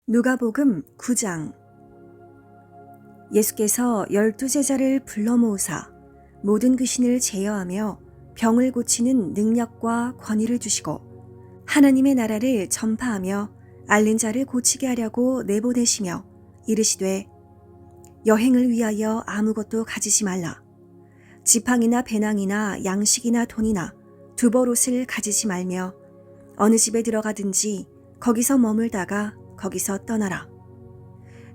누가복음 9장. 예수께서 12제자를 불러 모으사 모든 귀신을 제어하며 병을 고치는 능력과 권위를 주시고 하나님의 나라를 전파하며 앓는 자를 고치게 하려고 내보내시며 이르시되 여행을 위하여 아무것도 가지지 말라. 지팡이나 배낭이나 양식이나 돈이나 두벌옷을 가지지 말며 어느 집에 들어가든지 거기서 머물다가 거기서 떠나라.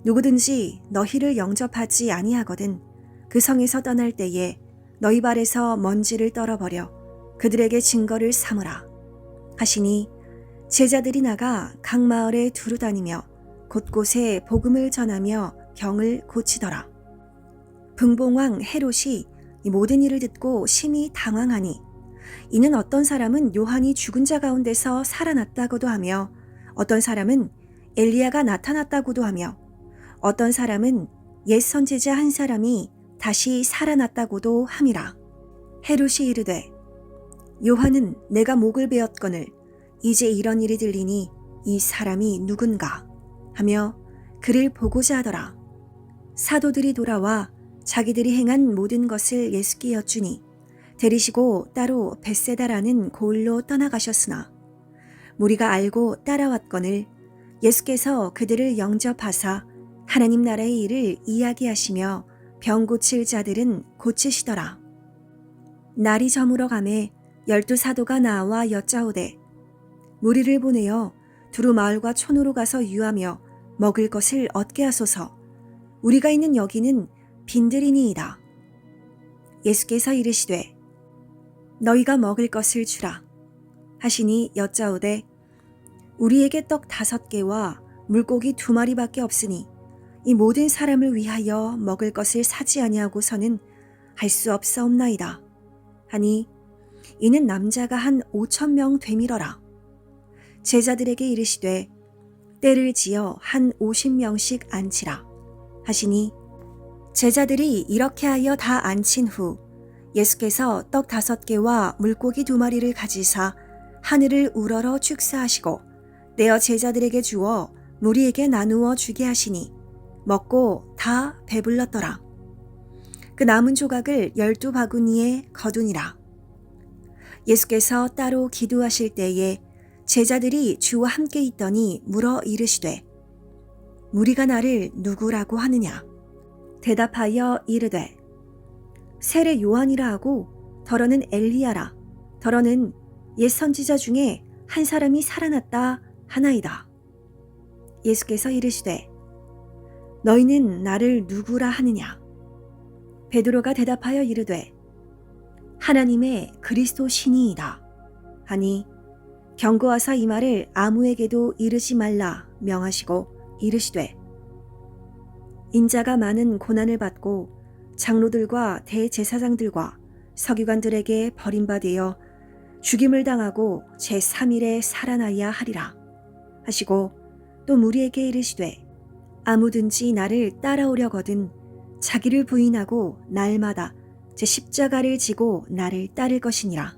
누구든지 너희를 영접하지 아니하거든 그 성에서 떠날 때에 너희 발에서 먼지를 떨어버려 그들에게 증거를 삼으라 하시니 제자들이 나가 각 마을에 두루 다니며 곳곳에 복음을 전하며 병을 고치더라. 분봉왕 헤롯이 이 모든 일을 듣고 심히 당황하니 이는 어떤 사람은 요한이 죽은 자 가운데서 살아났다고도 하며 어떤 사람은 엘리야가 나타났다고도 하며 어떤 사람은 옛 선지자 한 사람이 다시 살아났다고도 함이라. 헤롯이 이르되 요한은 내가 목을 베었거늘 이제 이런 일이 들리니 이 사람이 누군가 하며 그를 보고자 하더라. 사도들이 돌아와 자기들이 행한 모든 것을 예수께 여쭈니 데리시고 따로 벳세다라는 고을로 떠나가셨으나 무리가 알고 따라왔거늘 예수께서 그들을 영접하사 하나님 나라의 일을 이야기하시며 병 고칠 자들은 고치시더라. 날이 저물어 가매 12사도가 나와 여짜오되 무리를 보내어 두루 마을과 촌으로 가서 유하며 먹을 것을 얻게 하소서. 우리가 있는 여기는 빈들이니이다. 예수께서 이르시되 너희가 먹을 것을 주라 하시니 여짜오되 우리에게 떡 5개와 물고기 2마리밖에 없으니 이 모든 사람을 위하여 먹을 것을 사지 아니하고서는 할 수 없사옵나이다 하니 이는 남자가 한 5,000명 되밀어라. 제자들에게 이르시되 때를 지어 한 50명씩 앉히라 하시니 제자들이 이렇게 하여 다 앉힌 후 예수께서 떡 5개와 물고기 2마리를 가지사 하늘을 우러러 축사하시고 떼어 제자들에게 주어 무리에게 나누어 주게 하시니 먹고 다 배불렀더라. 그 남은 조각을 12바구니에 거두니라. 예수께서 따로 기도하실 때에 제자들이 주와 함께 있더니 물어 이르시되 무리가 나를 누구라고 하느냐? 대답하여 이르되 세례 요한이라 하고 더러는 엘리야라 더러는 옛 선지자 중에 한 사람이 살아났다 하나이다. 예수께서 이르시되 너희는 나를 누구라 하느냐? 베드로가 대답하여 이르되 하나님의 그리스도 신이이다 하니 경고하사 이 말을 아무에게도 이르지 말라 명하시고 이르시되 인자가 많은 고난을 받고 장로들과 대제사장들과 서기관들에게 버림받아 죽임을 당하고 제3일에 살아나야 하리라 하시고 또 무리에게 이르시되 아무든지 나를 따라오려거든 자기를 부인하고 날마다 제 십자가를 지고 나를 따를 것이니라.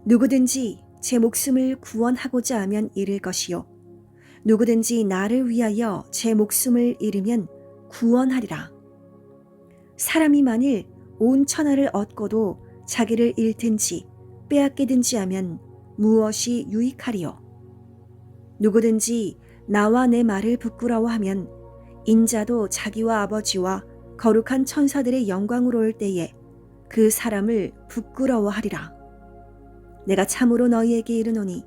누구든지 제 목숨을 구원하고자 하면 잃을 것이요 누구든지 나를 위하여 제 목숨을 잃으면 구원하리라. 사람이 만일 온 천하를 얻고도 자기를 잃든지 빼앗기든지 하면 무엇이 유익하리요? 누구든지 나와 내 말을 부끄러워하면 인자도 자기와 아버지와 거룩한 천사들의 영광으로 올 때에 그 사람을 부끄러워하리라. 내가 참으로 너희에게 이르노니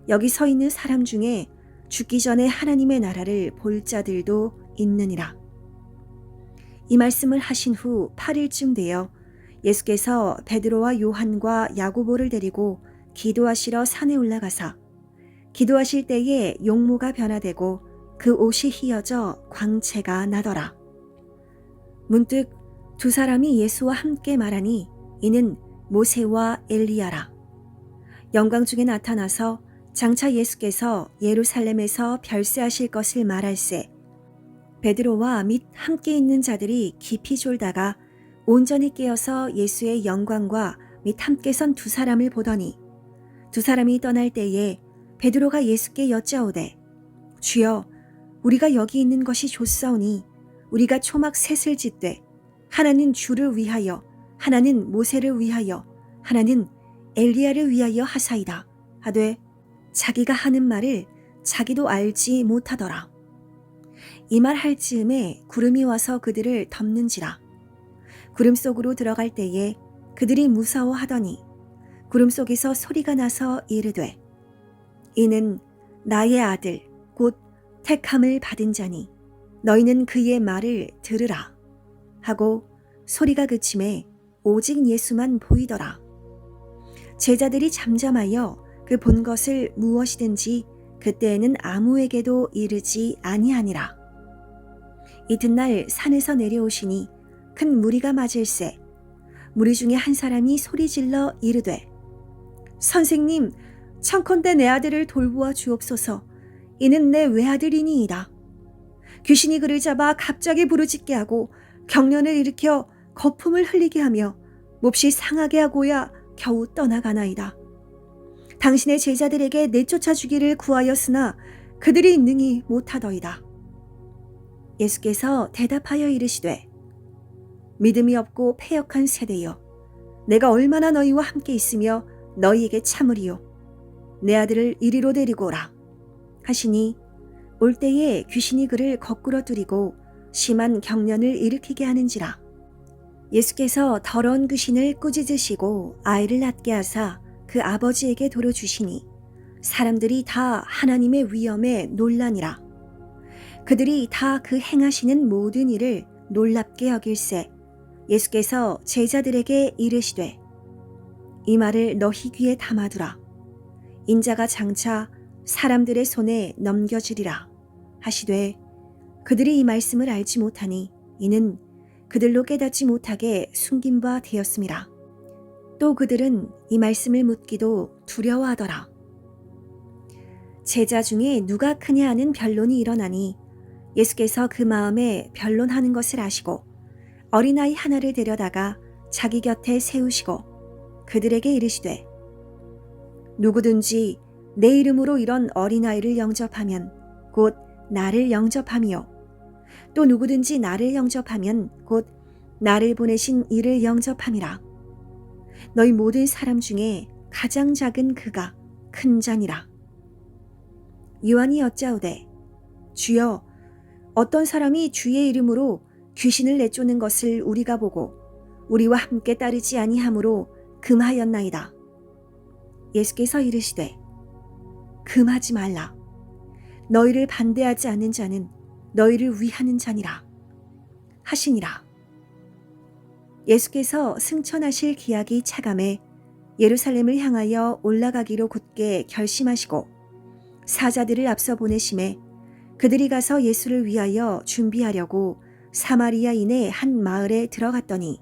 여기 서 있는 사람 중에 죽기 전에 하나님의 나라를 볼 자들도 있느니라. 이 말씀을 하신 후 8일쯤 되어 예수께서 베드로와 요한과 야고보를 데리고 기도하시러 산에 올라가사 기도하실 때에 용모가 변화되고 그 옷이 휘어져 광채가 나더라. 문득 2 사람이 예수와 함께 말하니 이는 모세와 엘리야라. 영광 중에 나타나서 장차 예수께서 예루살렘에서 별세하실 것을 말할세 베드로와 및 함께 있는 자들이 깊이 졸다가 온전히 깨어서 예수의 영광과 및 함께 선 2 사람을 보더니 2 사람이 떠날 때에 베드로가 예수께 여짜오되 주여, 우리가 여기 있는 것이 좋사오니 우리가 초막 셋을 짓되 하나는 주를 위하여, 하나는 모세를 위하여, 하나는 엘리야를 위하여 하사이다 하되 자기가 하는 말을 자기도 알지 못하더라. 이 말 할 즈음에 구름이 와서 그들을 덮는지라. 구름 속으로 들어갈 때에 그들이 무서워하더니 구름 속에서 소리가 나서 이르되 이는 나의 아들 곧 택함을 받은 자니 너희는 그의 말을 들으라 하고 소리가 그침에 오직 예수만 보이더라. 제자들이 잠잠하여 그 본 것을 무엇이든지 그때에는 아무에게도 이르지 아니하니라. 이튿날 산에서 내려오시니 큰 무리가 맞을세. 무리 중에 한 사람이 소리질러 이르되 선생님, 청컨대 내 아들을 돌보아 주옵소서. 이는 내 외아들이니이다. 귀신이 그를 잡아 갑자기 부르짖게 하고 경련을 일으켜 거품을 흘리게 하며 몹시 상하게 하고야 겨우 떠나가나이다. 당신의 제자들에게 내쫓아 주기를 구하였으나 그들이 능히 못하더이다. 예수께서 대답하여 이르시되 믿음이 없고 패역한 세대여, 내가 얼마나 너희와 함께 있으며 너희에게 참으리요. 내 아들을 이리로 데리고 오라 하시니 올 때에 귀신이 그를 거꾸로 두리고 심한 경련을 일으키게 하는지라. 예수께서 더러운 귀신을 꾸짖으시고 아이를 낫게 하사 그 아버지에게 돌려주시니 사람들이 다 하나님의 위엄에 놀라니라. 그들이 다 그 행하시는 모든 일을 놀랍게 여길세. 예수께서 제자들에게 이르시되 이 말을 너희 귀에 담아두라. 인자가 장차 사람들의 손에 넘겨지리라 하시되 그들이 이 말씀을 알지 못하니 이는 그들로 깨닫지 못하게 숨긴 바 되었음이라. 또 그들은 이 말씀을 묻기도 두려워하더라. 제자 중에 누가 크냐 하는 변론이 일어나니 예수께서 그 마음에 변론하는 것을 아시고 어린아이 하나를 데려다가 자기 곁에 세우시고 그들에게 이르시되 누구든지 내 이름으로 이런 어린아이를 영접하면 곧 나를 영접하며 또 누구든지 나를 영접하면 곧 나를 보내신 이를 영접함이라. 너희 모든 사람 중에 가장 작은 그가 큰 자니라. 요한이 여짜오되 주여, 어떤 사람이 주의 이름으로 귀신을 내쫓는 것을 우리가 보고 우리와 함께 따르지 아니하므로 금하였나이다. 예수께서 이르시되 금하지 말라. 너희를 반대하지 않는 자는 너희를 위하는 자니라 하시니라. 예수께서 승천하실 기약이 차감해 예루살렘을 향하여 올라가기로 굳게 결심하시고 사자들을 앞서 보내심에 그들이 가서 예수를 위하여 준비하려고 사마리아인의 한 마을에 들어갔더니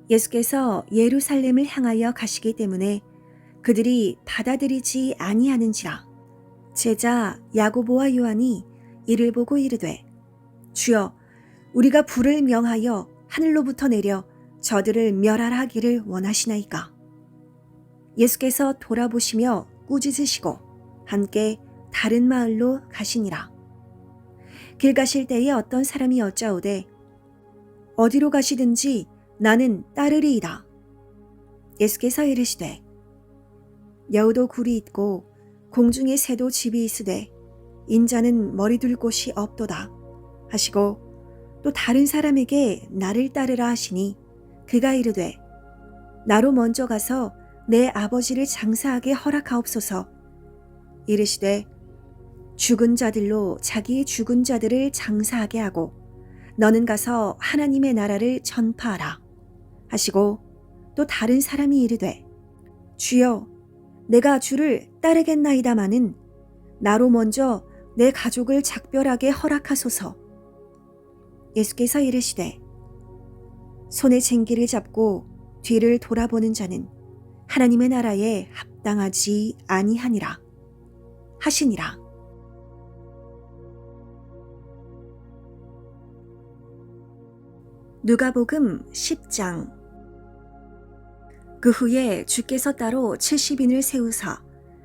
예수께서 예루살렘을 향하여 가시기 때문에 그들이 받아들이지 아니하는지라. 제자 야고보와 요한이 이를 보고 이르되 주여, 우리가 불을 명하여 하늘로부터 내려 저들을 멸하라 하기를 원하시나이까. 예수께서 돌아보시며 꾸짖으시고 함께 다른 마을로 가시니라. 길 가실 때에 어떤 사람이 여짜오되 어디로 가시든지 나는 따르리이다. 예수께서 이르시되 여우도 굴이 있고 공중의 새도 집이 있으되 인자는 머리 둘 곳이 없도다 하시고 또 다른 사람에게 나를 따르라 하시니 그가 이르되 나로 먼저 가서 내 아버지를 장사하게 허락하옵소서. 이르시되 죽은 자들로 자기의 죽은 자들을 장사하게 하고 너는 가서 하나님의 나라를 전파하라 하시고 또 다른 사람이 이르되 주여, 내가 주를 따르겠나이다마는 나로 먼저 내 가족을 작별하게 허락하소서. 예수께서 이르시되 손에 쟁기를 잡고 뒤를 돌아보는 자는 하나님의 나라에 합당하지 아니하니라 하시니라. 누가복음 10장. 그 후에 주께서 따로 70인을 세우사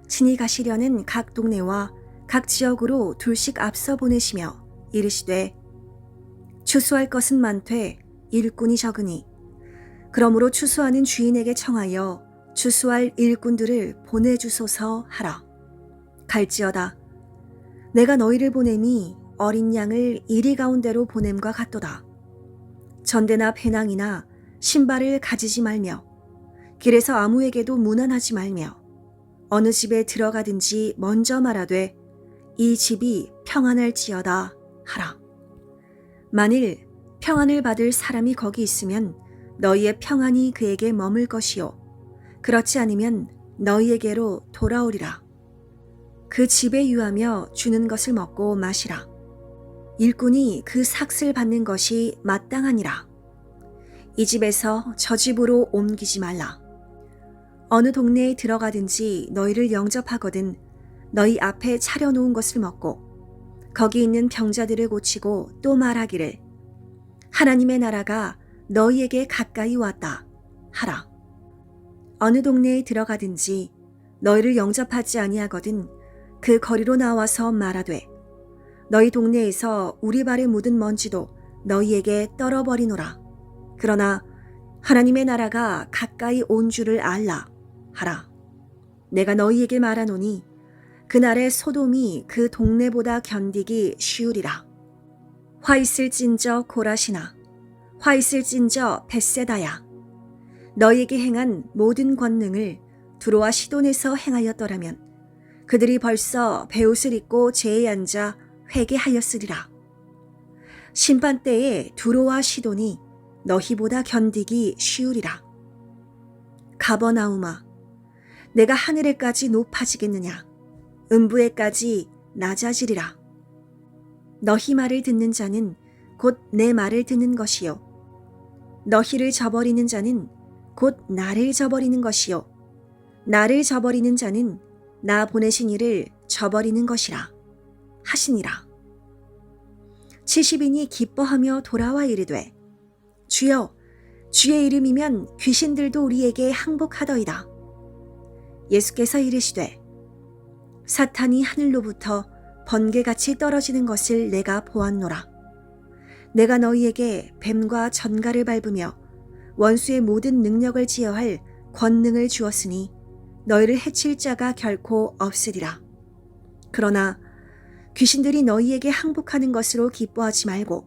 친히 가시려는 각 동네와 각 지역으로 둘씩 앞서 보내시며 이르시되 추수할 것은 많되 일꾼이 적으니 그러므로 추수하는 주인에게 청하여 추수할 일꾼들을 보내주소서 하라. 갈지어다. 내가 너희를 보냄이 어린 양을 이리 가운데로 보냄과 같도다. 전대나 배낭이나 신발을 가지지 말며 길에서 아무에게도 문안하지 말며 어느 집에 들어가든지 먼저 말하되 이 집이 평안할지어다 하라. 만일 평안을 받을 사람이 거기 있으면 너희의 평안이 그에게 머물 것이요 그렇지 않으면 너희에게로 돌아오리라. 그 집에 유하며 주는 것을 먹고 마시라. 일꾼이 그 삭슬 받는 것이 마땅하니라. 이 집에서 저 집으로 옮기지 말라. 어느 동네에 들어가든지 너희를 영접하거든 너희 앞에 차려놓은 것을 먹고 거기 있는 병자들을 고치고 또 말하기를 하나님의 나라가 너희에게 가까이 왔다 하라. 어느 동네에 들어가든지 너희를 영접하지 아니하거든 그 거리로 나와서 말하되 너희 동네에서 우리 발에 묻은 먼지도 너희에게 떨어버리노라. 그러나 하나님의 나라가 가까이 온 줄을 알라 하라. 내가 너희에게 말하노니 그날의 소돔이 그 동네보다 견디기 쉬우리라. 화 있을진저 고라시나 화 있을진저 벳세다야. 너희에게 행한 모든 권능을 두로와 시돈에서 행하였더라면 그들이 벌써 베옷을 입고 제에 앉아 회개하였으리라. 심판 때에 두로와 시돈이 너희보다 견디기 쉬우리라. 가버나움아, 내가 하늘에까지 높아지겠느냐? 음부에까지 낮아지리라. 너희 말을 듣는 자는 곧 내 말을 듣는 것이요 너희를 저버리는 자는 곧 나를 저버리는 것이요 나를 저버리는 자는 나 보내신 이를 저버리는 것이라 하시니라. 70인이 기뻐하며 돌아와 이르되 주여 주의 이름이면 귀신들도 우리에게 항복하더이다. 예수께서 이르시되 사탄이 하늘로부터 번개같이 떨어지는 것을 내가 보았노라. 내가 너희에게 뱀과 전갈을 밟으며 원수의 모든 능력을 지어할 권능을 주었으니 너희를 해칠 자가 결코 없으리라. 그러나 귀신들이 너희에게 항복하는 것으로 기뻐하지 말고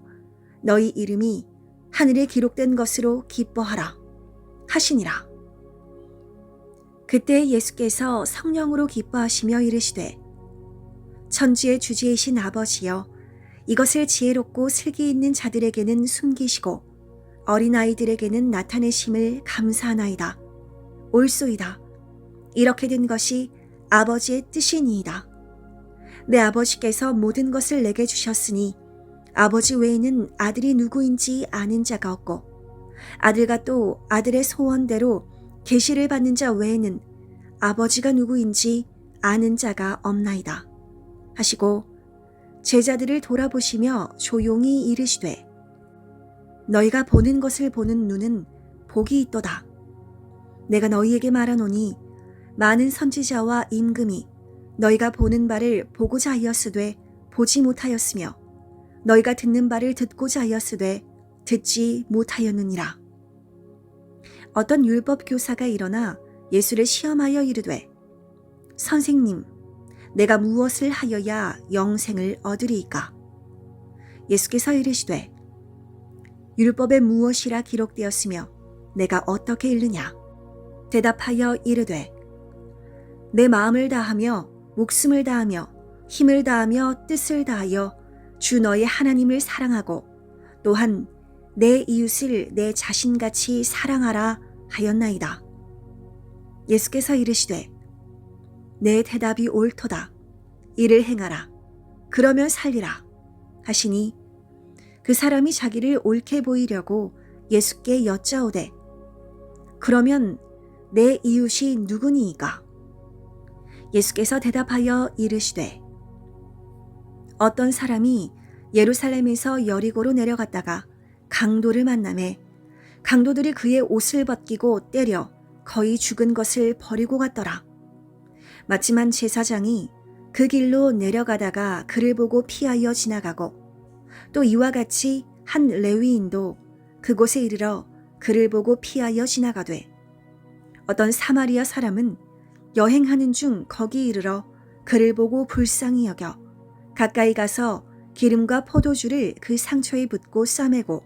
너희 이름이 하늘에 기록된 것으로 기뻐하라 하시니라. 그때 예수께서 성령으로 기뻐하시며 이르시되 천지의 주지이신 아버지여 이것을 지혜롭고 슬기 있는 자들에게는 숨기시고 어린아이들에게는 나타내심을 감사하나이다. 옳소이다. 이렇게 된 것이 아버지의 뜻이니이다. 내 아버지께서 모든 것을 내게 주셨으니 아버지 외에는 아들이 누구인지 아는 자가 없고 아들과 또 아들의 소원대로 계시를 받는 자 외에는 아버지가 누구인지 아는 자가 없나이다 하시고 제자들을 돌아보시며 조용히 이르시되 너희가 보는 것을 보는 눈은 복이 있도다. 내가 너희에게 말하노니 많은 선지자와 임금이 너희가 보는 바를 보고자 하였으되 보지 못하였으며 너희가 듣는 바를 듣고자 하였으되 듣지 못하였느니라. 어떤 율법 교사가 일어나 예수를 시험하여 이르되 선생님, 내가 무엇을 하여야 영생을 얻으리이까? 예수께서 이르시되 율법에 무엇이라 기록되었으며 내가 어떻게 읽느냐? 대답하여 이르되 내 마음을 다하며 목숨을 다하며 힘을 다하며 뜻을 다하여 주 너의 하나님을 사랑하고 또한 내 이웃을 내 자신같이 사랑하라 하였나이다. 예수께서 이르시되 내 대답이 옳도다. 이를 행하라. 그러면 살리라 하시니 그 사람이 자기를 옳게 보이려고 예수께 여짜오되 그러면 내 이웃이 누구니이까? 예수께서 대답하여 이르시되 어떤 사람이 예루살렘에서 여리고로 내려갔다가 강도를 만나매 강도들이 그의 옷을 벗기고 때려 거의 죽은 것을 버리고 갔더라. 마침한 제사장이 그 길로 내려가다가 그를 보고 피하여 지나가고 또 이와 같이 한 레위인도 그곳에 이르러 그를 보고 피하여 지나가되 어떤 사마리아 사람은 여행하는 중 거기 이르러 그를 보고 불쌍히 여겨 가까이 가서 기름과 포도주를 그 상처에 붓고 싸매고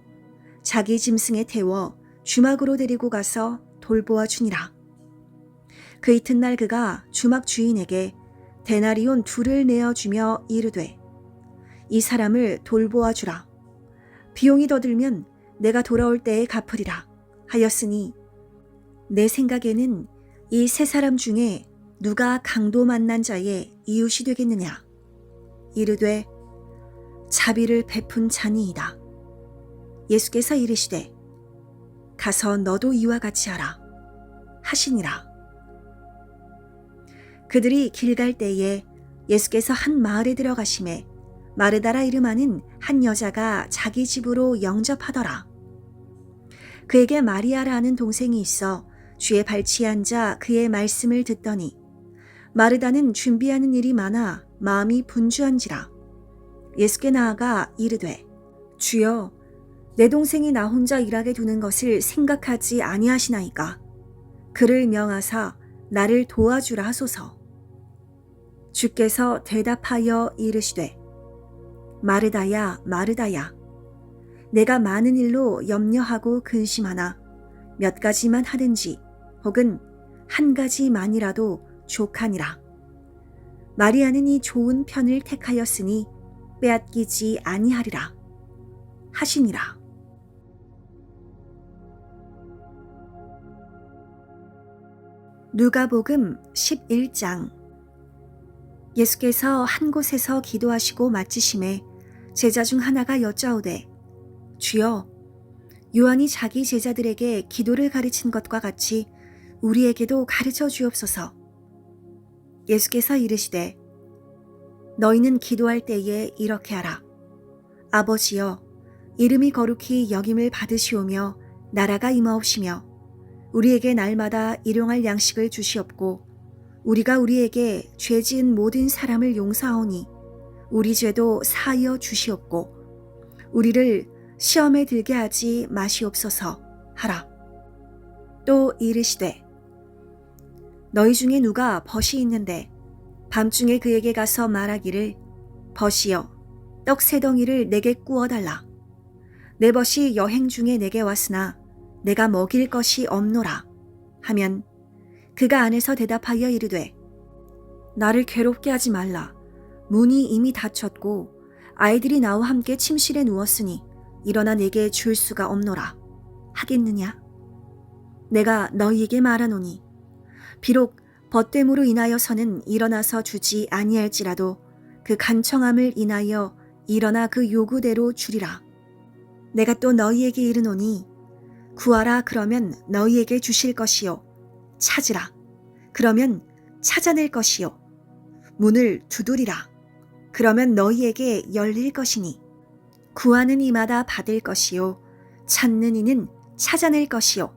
자기 짐승에 태워 주막으로 데리고 가서 돌보아 주니라. 그 이튿날 그가 주막 주인에게 데나리온 2를 내어주며 이르되 이 사람을 돌보아 주라. 비용이 더 들면 내가 돌아올 때에 갚으리라 하였으니 내 생각에는 이 세 사람 중에 누가 강도 만난 자의 이웃이 되겠느냐. 이르되 자비를 베푼 자니이다. 예수께서 이르시되 가서 너도 이와 같이 하라 하시니라. 그들이 길 갈 때에 예수께서 한 마을에 들어가심에 마르다라 이름하는 한 여자가 자기 집으로 영접하더라. 그에게 마리아라는 동생이 있어 주의 발치에 앉아 그의 말씀을 듣더니 마르다는 준비하는 일이 많아 마음이 분주한지라. 예수께 나아가 이르되 주여 내 동생이 나 혼자 일하게 두는 것을 생각하지 아니하시나이까. 그를 명하사 나를 도와주라 하소서. 주께서 대답하여 이르시되 마르다야 마르다야 내가 많은 일로 염려하고 근심하나 몇 가지만 하든지 혹은 한 가지만이라도 족하니라. 마리아는 이 좋은 편을 택하였으니 빼앗기지 아니하리라 하시니라. 누가복음 11장. 예수께서 한 곳에서 기도하시고 마치심에 제자 중 하나가 여짜오되 주여 요한이 자기 제자들에게 기도를 가르친 것과 같이 우리에게도 가르쳐 주옵소서. 예수께서 이르시되 너희는 기도할 때에 이렇게 하라. 아버지여 이름이 거룩히 여김을 받으시오며 나라가 임하옵시며 우리에게 날마다 일용할 양식을 주시옵고 우리가 우리에게 죄 지은 모든 사람을 용서하오니 우리 죄도 사하여 주시옵고 우리를 시험에 들게 하지 마시옵소서 하라. 또 이르시되 너희 중에 누가 벗이 있는데 밤중에 그에게 가서 말하기를 벗이여 떡 3덩이를 내게 구워달라. 내 벗이 여행 중에 내게 왔으나 내가 먹일 것이 없노라 하면 그가 안에서 대답하여 이르되 나를 괴롭게 하지 말라. 문이 이미 닫혔고 아이들이 나와 함께 침실에 누웠으니 일어나 내게 줄 수가 없노라 하겠느냐. 내가 너희에게 말하노니 비록 벗됨으로 인하여서는 일어나서 주지 아니할지라도 그 간청함을 인하여 일어나 그 요구대로 주리라. 내가 또 너희에게 이르노니 구하라 그러면 너희에게 주실 것이요 찾으라 그러면 찾아낼 것이요 문을 두드리라 그러면 너희에게 열릴 것이니 구하는 이마다 받을 것이요 찾는 이는 찾아낼 것이요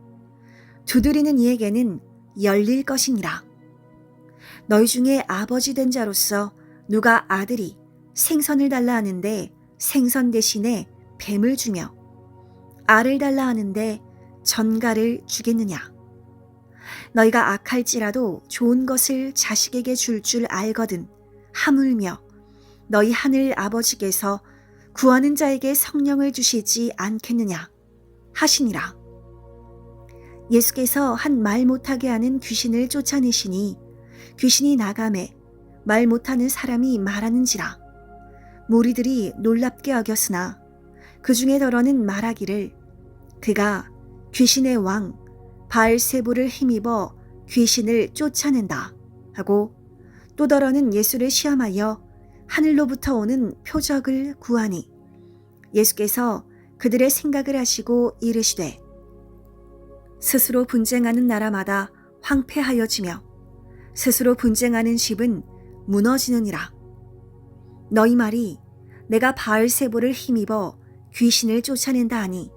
두드리는 이에게는 열릴 것이니라. 너희 중에 아버지 된 자로서 누가 아들이 생선을 달라 하는데 생선 대신에 뱀을 주며 알을 달라 하는데 전갈을 주겠느냐. 너희가 악할지라도 좋은 것을 자식에게 줄 알거든 하물며 너희 하늘 아버지께서 구하는 자에게 성령을 주시지 않겠느냐 하시니라. 예수께서 한 말 못하게 하는 귀신을 쫓아내시니 귀신이 나가매 말 못하는 사람이 말하는지라. 무리들이 놀랍게 여겼으나 그 중에 더러는 말하기를 그가 귀신의 왕 바알세부를 힘입어 귀신을 쫓아낸다 하고 또 더러는 예수를 시험하여 하늘로부터 오는 표적을 구하니 예수께서 그들의 생각을 하시고 이르시되 스스로 분쟁하는 나라마다 황폐하여지며 스스로 분쟁하는 집은 무너지느니라. 너희 말이 내가 바알세부를 힘입어 귀신을 쫓아낸다 하니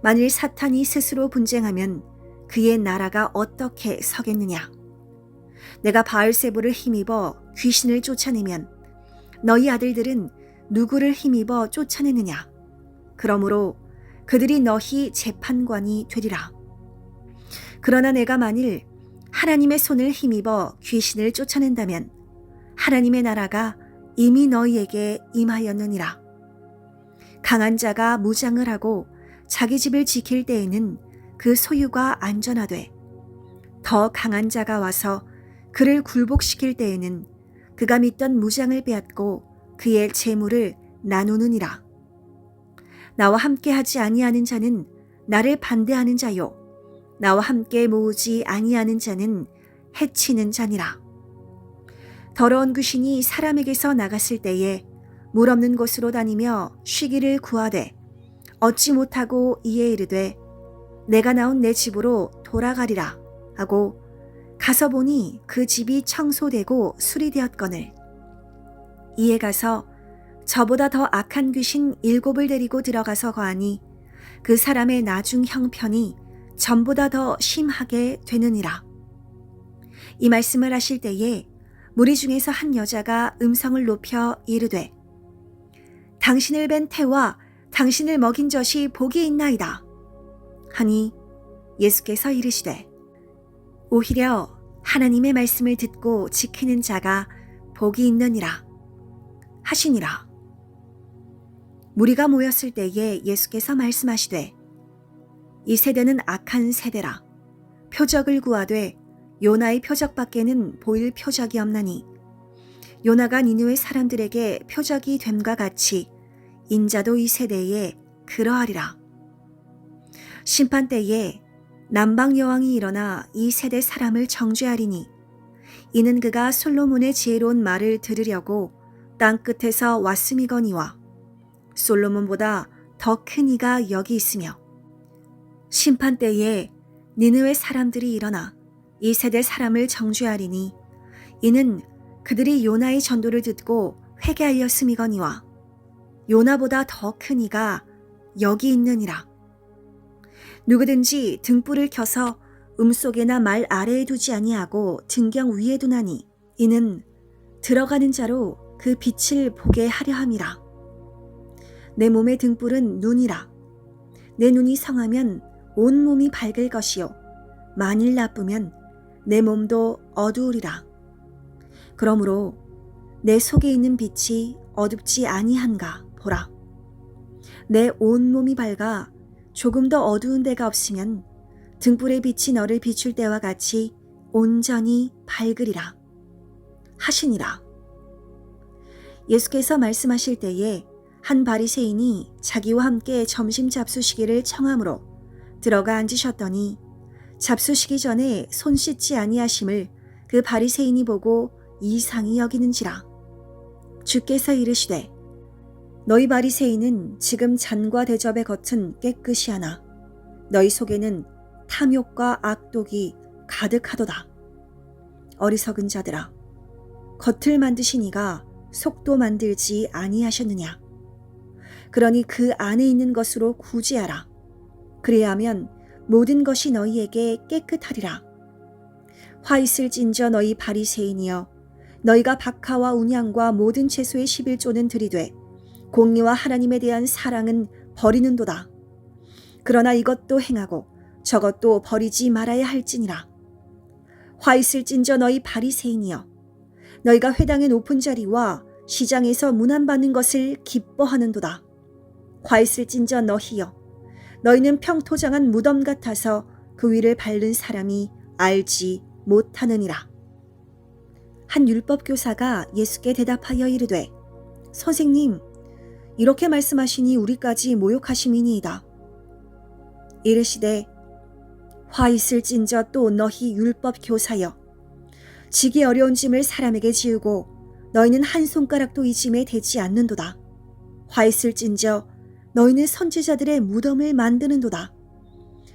만일 사탄이 스스로 분쟁하면 그의 나라가 어떻게 서겠느냐. 내가 바알세불을 힘입어 귀신을 쫓아내면 너희 아들들은 누구를 힘입어 쫓아내느냐? 그러므로 그들이 너희 재판관이 되리라. 그러나 내가 만일 하나님의 손을 힘입어 귀신을 쫓아낸다면 하나님의 나라가 이미 너희에게 임하였느니라. 강한 자가 무장을 하고 자기 집을 지킬 때에는 그 소유가 안전하되 더 강한 자가 와서 그를 굴복시킬 때에는 그가 믿던 무장을 빼앗고 그의 재물을 나누느니라. 나와 함께 하지 아니하는 자는 나를 반대하는 자요 나와 함께 모으지 아니하는 자는 해치는 자니라. 더러운 귀신이 사람에게서 나갔을 때에 물 없는 곳으로 다니며 쉬기를 구하되 얻지 못하고 이에 이르되 내가 나온 내 집으로 돌아가리라 하고 가서 보니 그 집이 청소되고 수리되었거늘 이에 가서 저보다 더 악한 귀신 7을 데리고 들어가서 거하니 그 사람의 나중 형편이 전보다 더 심하게 되느니라. 이 말씀을 하실 때에 무리 중에서 한 여자가 음성을 높여 이르되 당신을 뵌 태와 당신을 먹인 젖이 복이 있나이다 하니 예수께서 이르시되 오히려 하나님의 말씀을 듣고 지키는 자가 복이 있느니라 하시니라. 무리가 모였을 때에 예수께서 말씀하시되 이 세대는 악한 세대라. 표적을 구하되 요나의 표적밖에는 보일 표적이 없나니 요나가 니느웨 사람들에게 표적이 됨과 같이 인자도 이 세대에 그러하리라. 심판 때에 남방 여왕이 일어나 이 세대 사람을 정죄하리니 이는 그가 솔로몬의 지혜로운 말을 들으려고 땅 끝에서 왔음이거니와 솔로몬보다 더 큰 이가 여기 있으며 심판 때에 니느웨 사람들이 일어나 이 세대 사람을 정죄하리니 이는 그들이 요나의 전도를 듣고 회개하였음이거니와 요나보다 더 큰 이가 여기 있느니라. 누구든지 등불을 켜서 음속에나 말 아래에 두지 아니하고 등경 위에 두나니 이는 들어가는 자로 그 빛을 보게 하려 함이라. 내 몸의 등불은 눈이라. 내 눈이 성하면 온 몸이 밝을 것이요 만일 나쁘면 내 몸도 어두우리라. 그러므로 내 속에 있는 빛이 어둡지 아니한가 보라. 내 온 몸이 밝아 조금 더 어두운 데가 없으면 등불의 빛이 너를 비출 때와 같이 온전히 밝으리라 하시니라. 예수께서 말씀하실 때에 한 바리새인이 자기와 함께 점심 잡수시기를 청함으로 들어가 앉으셨더니 잡수시기 전에 손 씻지 아니하심을 그 바리새인이 보고 이상히 여기는지라. 주께서 이르시되 너희 바리새인은 지금 잔과 대접의 겉은 깨끗이 하나 너희 속에는 탐욕과 악독이 가득하도다. 어리석은 자들아, 겉을 만드신 이가 속도 만들지 아니하셨느냐. 그러니 그 안에 있는 것으로 구제하라. 그래야하면 모든 것이 너희에게 깨끗하리라. 화 있을진저 너희 바리새인이여, 너희가 박하와 운양과 모든 채소의 11조는 들이되 공의와 하나님에 대한 사랑은 버리는도다. 그러나 이것도 행하고 저것도 버리지 말아야 할지니라. 화 있을진저 너희 바리새인이여, 너희가 회당의 높은 자리와 시장에서 문안받는 것을 기뻐하는도다. 화 있을진저 너희여, 너희는 평토장한 무덤 같아서 그 위를 밟는 사람이 알지 못하느니라. 한 율법교사가 예수께 대답하여 이르되 선생님, 이렇게 말씀하시니 우리까지 모욕하심이니이다. 이르시되 화 있을진저 또 너희 율법교사여, 지기 어려운 짐을 사람에게 지우고 너희는 한 손가락도 이 짐에 대지 않는도다. 화 있을진저 너희는 선지자들의 무덤을 만드는도다.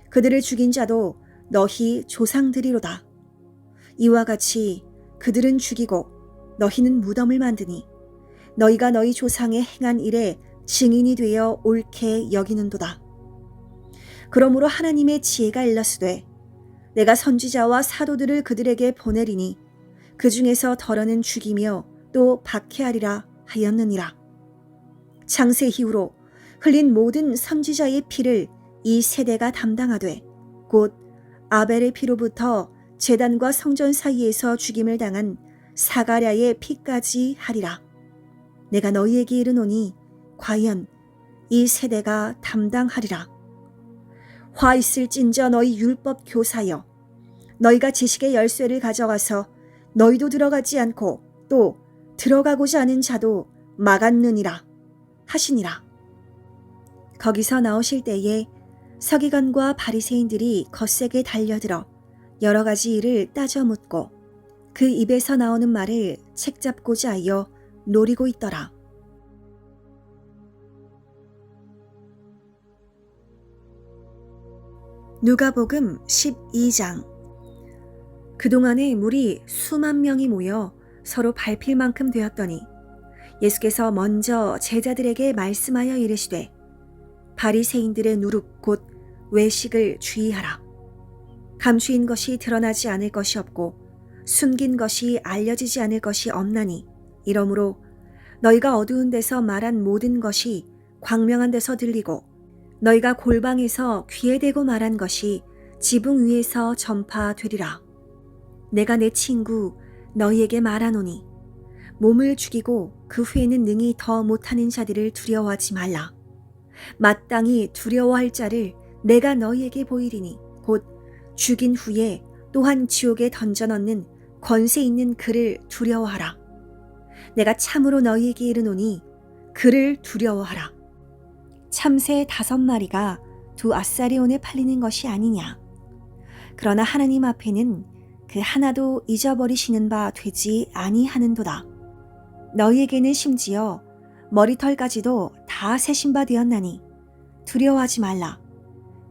그들을 죽인 자도 너희 조상들이로다. 이와 같이 그들은 죽이고 너희는 무덤을 만드니 너희가 너희 조상의 행한 일에 증인이 되어 옳게 여기는도다. 그러므로 하나님의 지혜가 일렀으되 내가 선지자와 사도들을 그들에게 보내리니 그 중에서 덜어는 죽이며 또 박해하리라 하였느니라. 창세 이후로 흘린 모든 선지자의 피를 이 세대가 담당하되 곧 아벨의 피로부터 제단과 성전 사이에서 죽임을 당한 사가랴의 피까지 하리라. 내가 너희에게 이르노니 과연 이 세대가 담당하리라. 화 있을진저 너희 율법 교사여, 너희가 지식의 열쇠를 가져가서 너희도 들어가지 않고 또 들어가고자 하는 자도 막았느니라 하시니라. 거기서 나오실 때에 서기관과 바리새인들이 거세게 달려들어 여러 가지 일을 따져 묻고 그 입에서 나오는 말을 책잡고자 하여 노리고 있더라. 누가복음 12장. 그동안에 물이 수만 명이 모여 서로 밟힐 만큼 되었더니 예수께서 먼저 제자들에게 말씀하여 이르시되 바리새인들의 누룩 곧 외식을 주의하라. 감추인 것이 드러나지 않을 것이 없고 숨긴 것이 알려지지 않을 것이 없나니 이러므로 너희가 어두운 데서 말한 모든 것이 광명한 데서 들리고 너희가 골방에서 귀에 대고 말한 것이 지붕 위에서 전파되리라. 내가 내 친구 너희에게 말하노니 몸을 죽이고 그 후에는 능히 더 못하는 자들을 두려워하지 말라. 마땅히 두려워할 자를 내가 너희에게 보이리니 곧 죽인 후에 또한 지옥에 던져넣는 권세 있는 그를 두려워하라. 내가 참으로 너희에게 이르노니 그를 두려워하라. 참새 5마리가 2아사리온에 팔리는 것이 아니냐. 그러나 하나님 앞에는 그 하나도 잊어버리시는 바 되지 아니하는도다. 너희에게는 심지어 머리털까지도 다 세신 바 되었나니 두려워하지 말라.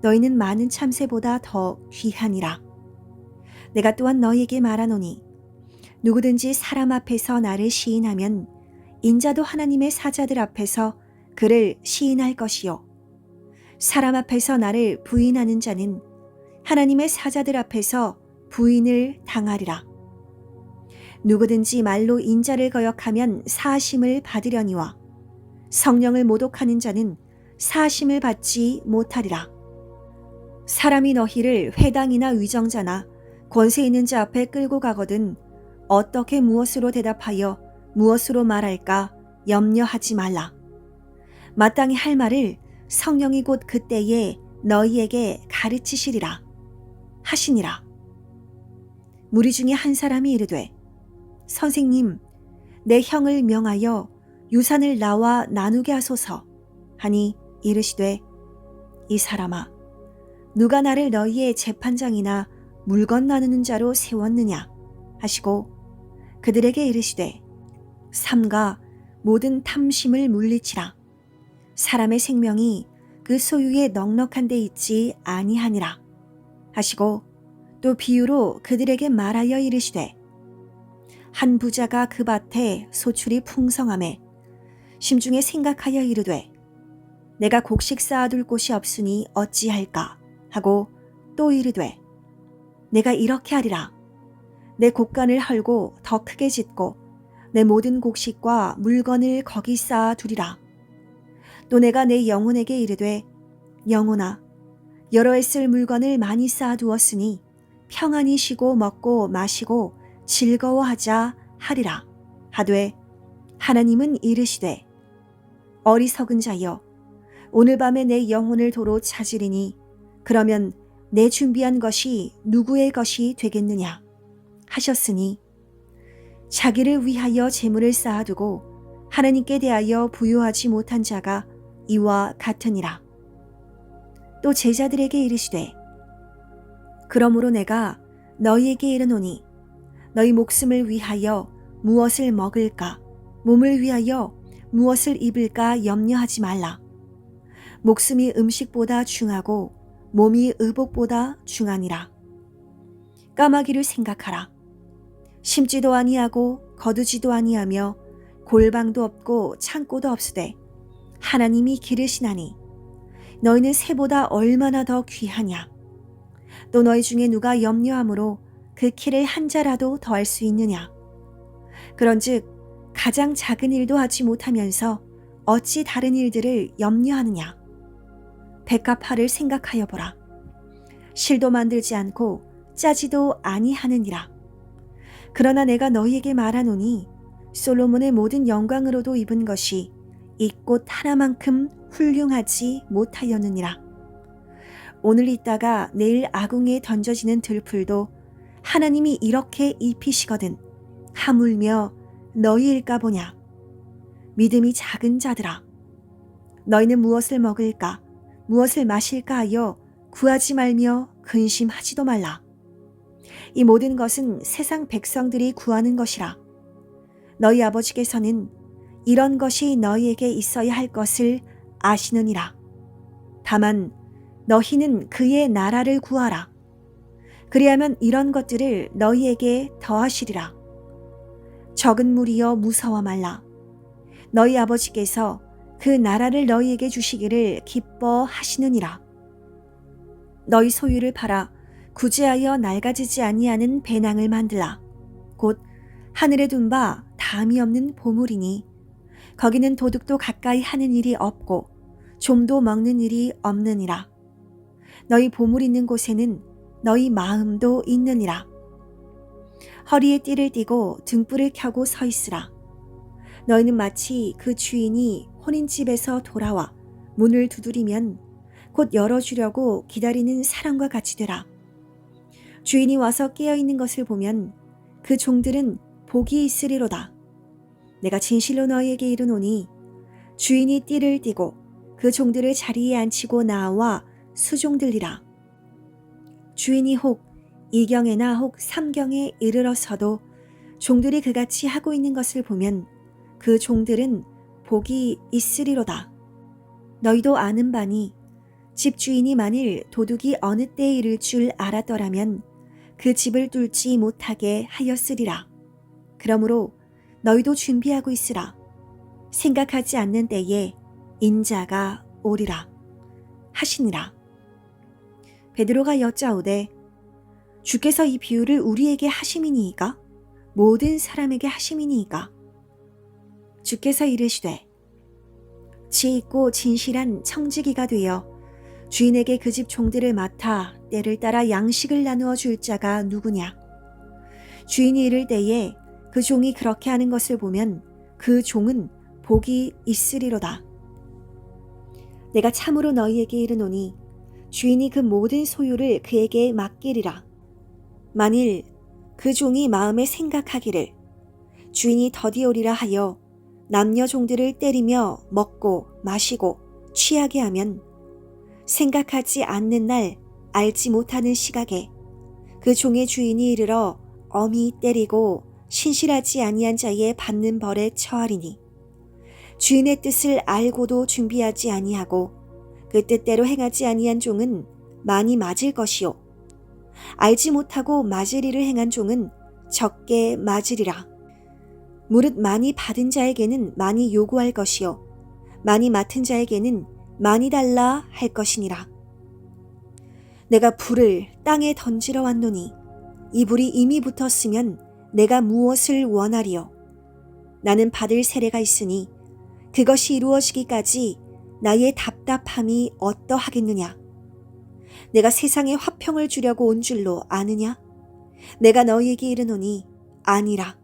너희는 많은 참새보다 더 귀하니라. 내가 또한 너희에게 말하노니 누구든지 사람 앞에서 나를 시인하면 인자도 하나님의 사자들 앞에서 그를 시인할 것이요 사람 앞에서 나를 부인하는 자는 하나님의 사자들 앞에서 부인을 당하리라. 누구든지 말로 인자를 거역하면 사하심을 받으려니와 성령을 모독하는 자는 사하심을 받지 못하리라. 사람이 너희를 회당이나 위정자나 권세 있는 자 앞에 끌고 가거든 어떻게 무엇으로 대답하여 무엇으로 말할까 염려하지 말라. 마땅히 할 말을 성령이 곧 그때에 너희에게 가르치시리라 하시니라. 무리 중에 한 사람이 이르되 선생님, 내 형을 명하여 유산을 나와 나누게 하소서 하니 이르시되 이 사람아, 누가 나를 너희의 재판장이나 물건 나누는 자로 세웠느냐 하시고 그들에게 이르시되 삼가 모든 탐심을 물리치라. 사람의 생명이 그 소유에 넉넉한 데 있지 아니하니라 하시고 또 비유로 그들에게 말하여 이르시되 한 부자가 그 밭에 소출이 풍성하매 심중에 생각하여 이르되 내가 곡식 쌓아둘 곳이 없으니 어찌할까 하고 또 이르되 내가 이렇게 하리라. 내 곡간을 헐고 더 크게 짓고 내 모든 곡식과 물건을 거기 쌓아두리라. 또 내가 내 영혼에게 이르되 영혼아, 여러 해 쓸 물건을 많이 쌓아두었으니 평안히 쉬고 먹고 마시고 즐거워하자 하리라 하되 하나님은 이르시되 어리석은 자여, 오늘 밤에 내 영혼을 도로 찾으리니 그러면 내 준비한 것이 누구의 것이 되겠느냐 하셨으니 자기를 위하여 재물을 쌓아두고 하나님께 대하여 부요하지 못한 자가 이와 같으니라. 또 제자들에게 이르시되 그러므로 내가 너희에게 이르노니 너희 목숨을 위하여 무엇을 먹을까 몸을 위하여 무엇을 입을까 염려하지 말라. 목숨이 음식보다 중하고 몸이 의복보다 중하니라. 까마귀를 생각하라. 심지도 아니하고 거두지도 아니하며 골방도 없고 창고도 없으되 하나님이 기르시나니 너희는 새보다 얼마나 더 귀하냐. 또 너희 중에 누가 염려함으로 그 키를 한 자라도 더할 수 있느냐. 그런즉 가장 작은 일도 하지 못하면서 어찌 다른 일들을 염려하느냐. 백합화를 생각하여 보라. 실도 만들지 않고 짜지도 아니하느니라. 그러나 내가 너희에게 말하노니 솔로몬의 모든 영광으로도 입은 것이 이 꽃 하나만큼 훌륭하지 못하였느니라. 오늘 있다가 내일 아궁이에 던져지는 들풀도 하나님이 이렇게 입히시거든 하물며 너희일까 보냐. 믿음이 작은 자들아, 너희는 무엇을 먹을까 무엇을 마실까 하여 구하지 말며 근심하지도 말라. 이 모든 것은 세상 백성들이 구하는 것이라. 너희 아버지께서는 이런 것이 너희에게 있어야 할 것을 아시느니라. 다만 너희는 그의 나라를 구하라. 그리하면 이런 것들을 너희에게 더하시리라. 적은 무리여 무서워 말라. 너희 아버지께서 그 나라를 너희에게 주시기를 기뻐하시느니라. 너희 소유를 팔아 구제하여 낡아지지 아니하는 배낭을 만들라. 곧 하늘에 둔 바 담이 없는 보물이니 거기는 도둑도 가까이 하는 일이 없고 좀도 먹는 일이 없느니라. 너희 보물 있는 곳에는 너희 마음도 있느니라. 허리에 띠를 띠고 등불을 켜고 서 있으라. 너희는 마치 그 주인이 혼인집에서 돌아와 문을 두드리면 곧 열어주려고 기다리는 사람과 같이 되라. 주인이 와서 깨어있는 것을 보면 그 종들은 복이 있으리로다. 내가 진실로 너희에게 이르노니 주인이 띠를 띠고 그 종들을 자리에 앉히고 나와 수종들리라. 주인이 혹 이경에나 혹 삼경에 이르러서도 종들이 그같이 하고 있는 것을 보면 그 종들은 복이 있으리로다. 너희도 아는 바니 집주인이 만일 도둑이 어느 때에 이를 줄 알았더라면 그 집을 뚫지 못하게 하였으리라. 그러므로 너희도 준비하고 있으라. 생각하지 않는 때에 인자가 오리라 하시니라. 베드로가 여짜오되 주께서 이 비유를 우리에게 하심이니이까? 모든 사람에게 하심이니이까? 주께서 이르시되 지 있고 진실한 청지기가 되어 주인에게 그 집 종들을 맡아 때를 따라 양식을 나누어 줄 자가 누구냐? 주인이 이를 때에 그 종이 그렇게 하는 것을 보면 그 종은 복이 있으리로다. 내가 참으로 너희에게 이르노니 주인이 그 모든 소유를 그에게 맡기리라. 만일 그 종이 마음에 생각하기를 주인이 더디오리라 하여 남녀 종들을 때리며 먹고 마시고 취하게 하면 생각하지 않는 날 알지 못하는 시각에 그 종의 주인이 이르러 엄히 때리고 신실하지 아니한 자의 받는 벌에 처하리니 주인의 뜻을 알고도 준비하지 아니하고 그 뜻대로 행하지 아니한 종은 많이 맞을 것이요 알지 못하고 맞을 일을 행한 종은 적게 맞으리라. 무릇 많이 받은 자에게는 많이 요구할 것이요 많이 맡은 자에게는 많이 달라 할 것이니라. 내가 불을 땅에 던지러 왔노니 이 불이 이미 붙었으면 내가 무엇을 원하리요? 나는 받을 세례가 있으니 그것이 이루어지기까지 나의 답답함이 어떠하겠느냐? 내가 세상에 화평을 주려고 온 줄로 아느냐? 내가 너희에게 이르노니 아니라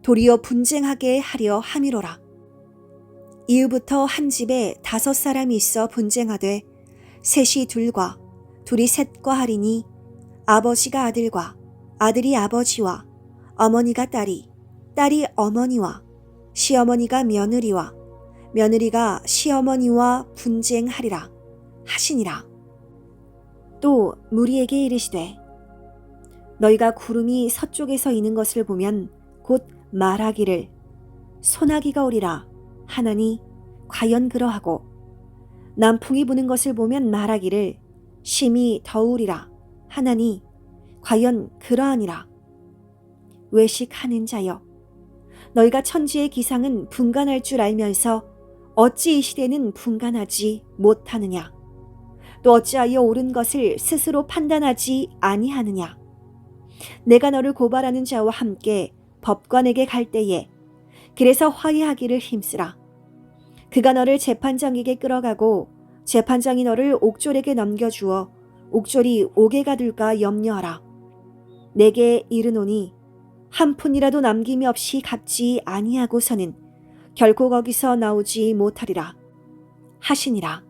도리어 분쟁하게 하려 함이로라. 이후부터 한 집에 5 사람이 있어 분쟁하되 셋이 둘과 둘이 셋과 하리니 아버지가 아들과 아들이 아버지와 어머니가 딸이 딸이 어머니와 시어머니가 며느리와 며느리가 시어머니와 분쟁하리라 하시니라. 또 무리에게 이르시되 너희가 구름이 서쪽에서 이는 것을 보면 곧 말하기를 소나기가 오리라 하나니 과연 그러하고 남풍이 부는 것을 보면 말하기를 심히 더우리라 하나니 과연 그러하니라. 외식하는 자여, 너희가 천지의 기상은 분간할 줄 알면서 어찌 이 시대는 분간하지 못하느냐? 또 어찌하여 옳은 것을 스스로 판단하지 아니하느냐? 내가 너를 고발하는 자와 함께 법관에게 갈 때에 그래서 화해하기를 힘쓰라. 그가 너를 재판장에게 끌어가고 재판장이 너를 옥졸에게 넘겨주어 옥졸이 옥에 가둘까 염려하라. 내게 이르노니 한 푼이라도 남김이 없이 갚지 아니하고서는 결코 거기서 나오지 못하리라 하시니라.